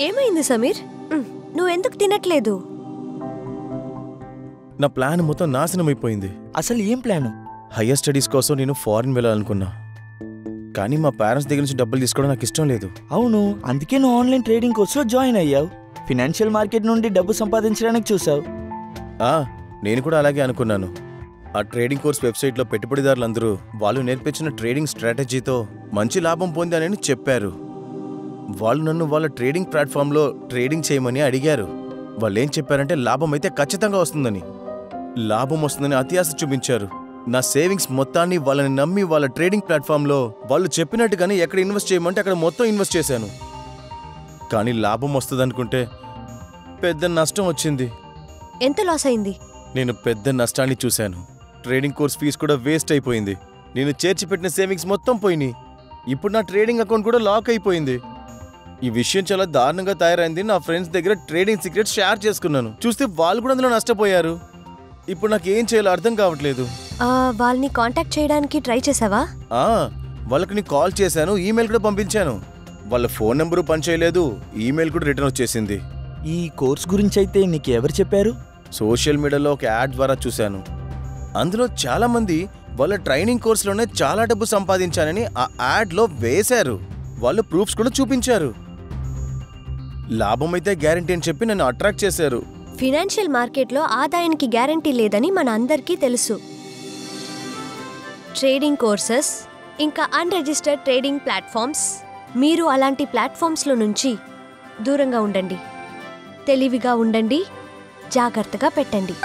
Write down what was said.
ఏమైంది సమీర్? నువ్వెందుకు తినట్లేదు? నా ప్లాన్ మొత్తం నాశనం అయిపోయింది. అసలు ఏం ప్లాను? హయ్యర్ స్టడీస్ కోసం నేను ఫారిన్ వెళ్ళాలనుకున్నా, కానీ మా పేరెంట్స్ దగ్గర నుంచి డబ్బులు తీసుకోవడం నాకు ఇష్టం లేదు. అవును, అందుకే నువ్వు ఆన్లైన్ ట్రేడింగ్ కోర్సులో జాయిన్ అయ్యావు. ఫినాన్షియల్ మార్కెట్ నుండి డబ్బు సంపాదించడానికి చూసావు. నేను కూడా అలాగే అనుకున్నాను. ఆ ట్రేడింగ్ కోర్స్ వెబ్సైట్లో పెట్టుబడిదారులందరూ వాళ్ళు నేర్పించిన ట్రేడింగ్ స్ట్రాటజీతో మంచి లాభం పొందానని చెప్పారు. వాళ్ళు నన్ను వాళ్ళ ట్రేడింగ్ ప్లాట్ఫామ్లో ట్రేడింగ్ చేయమని అడిగారు. వాళ్ళు ఏం చెప్పారంటే లాభం అయితే ఖచ్చితంగా వస్తుందని, లాభం వస్తుందని అతి ఆశ చూపించారు. నా సేవింగ్స్ మొత్తాన్ని వాళ్ళని నమ్మి వాళ్ళ ట్రేడింగ్ ప్లాట్ఫామ్లో వాళ్ళు చెప్పినట్టుగానే ఎక్కడ ఇన్వెస్ట్ చేయమంటే అక్కడ మొత్తం ఇన్వెస్ట్ చేశాను. కానీ లాభం వస్తుందనుకుంటే పెద్ద నష్టం వచ్చింది. ఎంత లాస్ అయింది? నేను పెద్ద నష్టాన్ని చూశాను. ట్రేడింగ్ కోర్స్ ఫీజు కూడా వేస్ట్ అయిపోయింది. నేను చేర్చిపెట్టిన సేవింగ్స్ మొత్తం పోయినాయి. ఇప్పుడు నా ట్రేడింగ్ అకౌంట్ కూడా లాక్ అయిపోయింది. ఈ విషయం చాలా దారుణంగా తయారైంది. నా ఫ్రెండ్స్ దగ్గర ట్రేడింగ్ సీక్రెట్స్ షేర్ చేసుకున్నాను. చూస్తే వాళ్ళు కూడా అందులో నష్టపోయారు. ఇప్పుడు నాకు ఏం చేయాలో అర్థం కావట్లేదు. వాళ్ళని కాంటాక్ట్ చేయడానికి ట్రై చేసావా? వాళ్ళకి నేను కాల్ చేశాను, ఈమెయిల్ కూడా పంపించాను. వాళ్ళ ఫోన్ నెంబరు పనిచేయలేదు, ఈమెయిల్ కూడా రిటర్న్ వచ్చేసింది. ఈ కోర్స్ గురించి అయితే నీకు ఎవరు చెప్పారు? సోషల్ మీడియాలో ఒక యాడ్ ద్వారా చూశాను. అందులో చాలా మంది వాళ్ళ ట్రైనింగ్ కోర్సులోనే చాలా డబ్బు సంపాదించానని ఆ యాడ్లో వేశారు. వాళ్ళు ప్రూఫ్స్ కూడా చూపించారు. లాభం అయితే గ్యారంటీ అని చెప్పి నన్ను అట్రాక్ట్ చేశారు. ఫినాన్షియల్ మార్కెట్లో ఆదాయానికి గ్యారంటీ లేదని మన అందరికీ తెలుసు. ట్రేడింగ్ కోర్సెస్ ఇంకా అన్రిజిస్టర్డ్ ట్రేడింగ్ ప్లాట్ఫామ్స్, మీరు అలాంటి ప్లాట్ఫామ్స్లో నుంచి దూరంగా ఉండండి. తెలివిగా ఉండండి, జాగ్రత్తగా పెట్టండి.